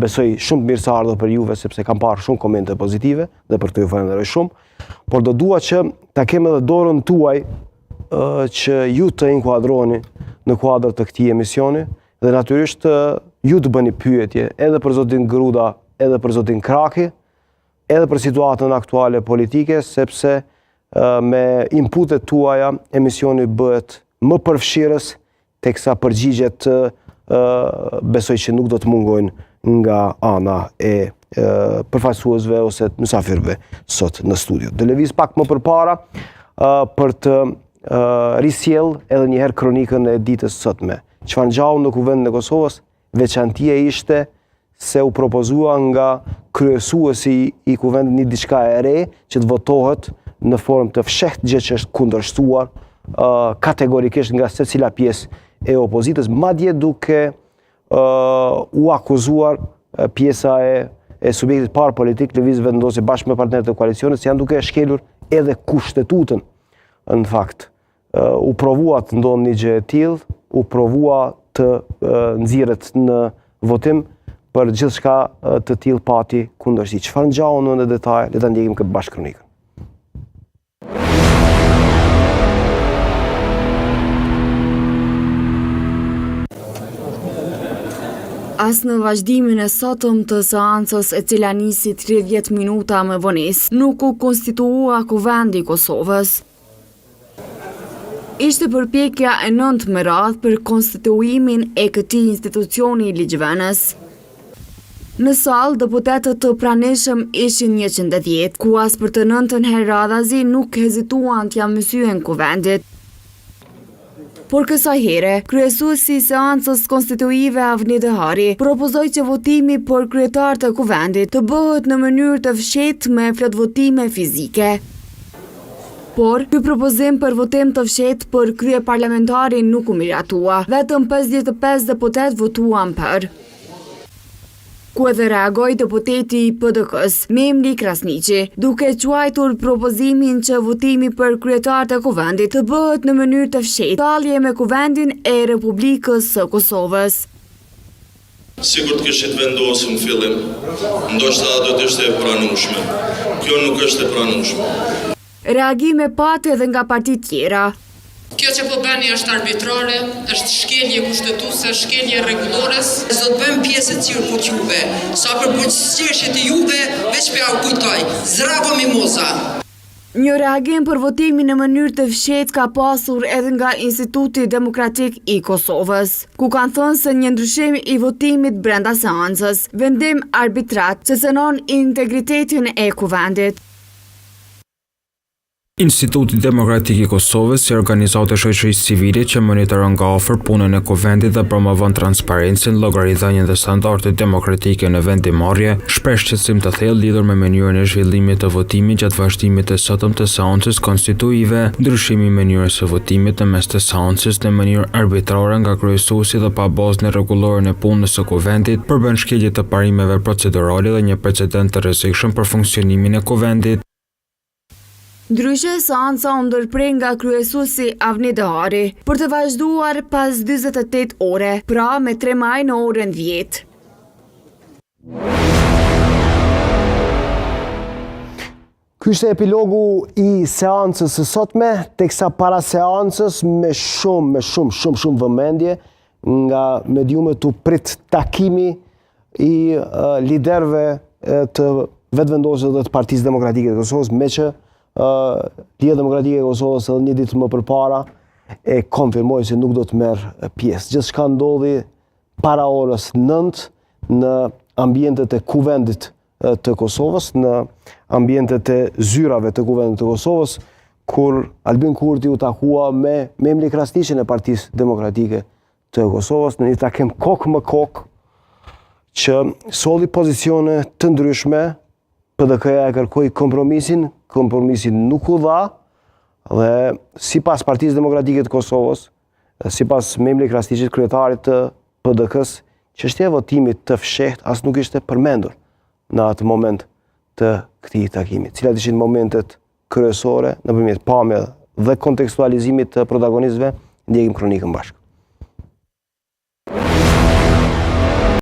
besoj shumë të mirë se ardhur për juve sepse kam parë shumë komente pozitive dhe për të ju falenderoj shumë, por do dua që ta kem edhe dorën tuaj që ju të inkuadroni në kuadër të këtij emisioni dhe natyrisht ju të bëni pyetje edhe për zotin Gruda, edhe për zotin Kraki, edhe për situatën aktuale politike, sepse me inputet tuaja emisioni bëhet më përfshirës teksa përgjigjet besoj që nuk do të mungojnë nga ana e përfaqësuesve ose të mysafirëve sot në studio. Do lëviz pak më përpara për të risjell edhe një herë kronikën e ditës sotme. Çfarë ngjau në Kuvendin e Kosovës, veçantia ishte se u propozua nga kryesuesi i Kuvendit një diçka e re që të votohet në formë të fshehtë, gjë që është kundërshtuar kategorikisht nga secila pjesë e opozitës, madje duke u akuzuar pjesa e subjektit parë politik Lëvizje Vendosje bashkë me partnerët e koalicionit, se janë duke shkelur edhe kushtetutën. Në fakt, u provua të ndonë një gjë e tillë, u provua të nxirret në votim për gjithçka të tillë pati kundërshti. Çfarë ngjau në detaj, le ta ndjekim këtë bashkë kronikën. As në vazhdimin e sotëm të seancës e cila nisi 30 minuta me vonesë, nuk u konstitua Kuvendi i Kosovës. Ishte përpjekja e 9 me radhë për konstituimin e këtij institucioni i ligjvënës. Në sallë deputetët të pranishëm ishin 110, ku as për të 9-ën herë radhazi nuk hezituan t'ja mysyen Kuvendit. Por kësaj here, kryesuesi i seancës konstituive Avni Dehari propozoi që votimi për kryetar të Kuvendit të bëhet në mënyrë të fshehtë me flotvotime fizike. Por, ky propozim për votim të fshehtë për kryeparlamentarin nuk u miratua, vetëm 55 deputet votuan për. Ku edhe reagoi deputeti i PDK-s, Memli Krasniqi, duke quajtur propozimin që votimi për kryetar të Kuvendit të bëhet në mënyrë të fshehtë, dalje me Kuvendin e Republikës së Kosovës. Sigur të kishit vendosur në fillim, ndoshta do të ishte e pranueshme. Kjo nuk është e pranueshme. Reagime pati edhe nga parti tjera. Kjo që po bëni është arbitrare, është shkelje kushtetuese, shkelje rregullores. Do të bëjmë pjesë të cirkut juve. Sa për bujqësirëshet e juve, veç për au kujtoj. Zravo mimoza. Një reagim për votimin në mënyrë të fshehtë ka pasur edhe nga Instituti Demokratik i Kosovës, ku kanë thënë se një ndryshim i votimit brenda seancës, vendim arbitrat që cënon integritetin e Kuvendit. Instituti Demokratik i Kosovës si organizatë e shoqërisë civile që monitoron nga afër punën e Kuvendit dhe promovon transparencën, llogaridhënien dhe standardet demokratike në vendimarrje, shpreh shqetësim të thellë lidhur me mënyrën e zhvillimit të votimit gjatë vazhdimit të sotëm të seancës konstituive, ndryshimi i mënyrës së votimit në mes të seancës në mënyrë arbitrare nga kryesuesi dhe pa bazë rregullore në punës së Kuvendit, përbën shkelje të parimeve procedurale dhe një precedent të rrezikshëm për funksionimin e Kuvendit. Ndryshe, seanca u ndërprej nga kryesuesi Avni Dehari për të vazhduar pas 48 ore, pra me 3 maj në orën 10. Ky ishte epilogu i seancës së sotme, teksa para seancës me shumë vëmendje nga mediumet u prit takimi i liderëve të vetëvendosjes dhe të Partisë Demokratike të Kosovës, me që Partia Demokratike e Kosovës edhe një ditë më përpara e konfirmoi se nuk do të merr pjesë. Gjithçka ndodhi para orës 9 në ambientet e Kuvendit të Kosovës, në ambientet e zyrave të Kuvendit të Kosovës, kur Albin Kurti u takua me Memli Krasniqin e Partisë Demokratike të Kosovës në një takim kokë më kokë që solli pozicione të ndryshme. PDK-ja e kërkoi kompromisin nuk u dha dhe sipas Partisë Demokratike të Kosovës, sipas Memli Krasniqit, kryetarit të PDK-s, çështja e votimit të fshehtë as nuk ishte përmendur në atë moment të këtij takimi. Cilat ishin momentet kryesore nëpërmjet pamjes dhe kontekstualizimit të protagonistëve, ndjekim kronikën bashkë.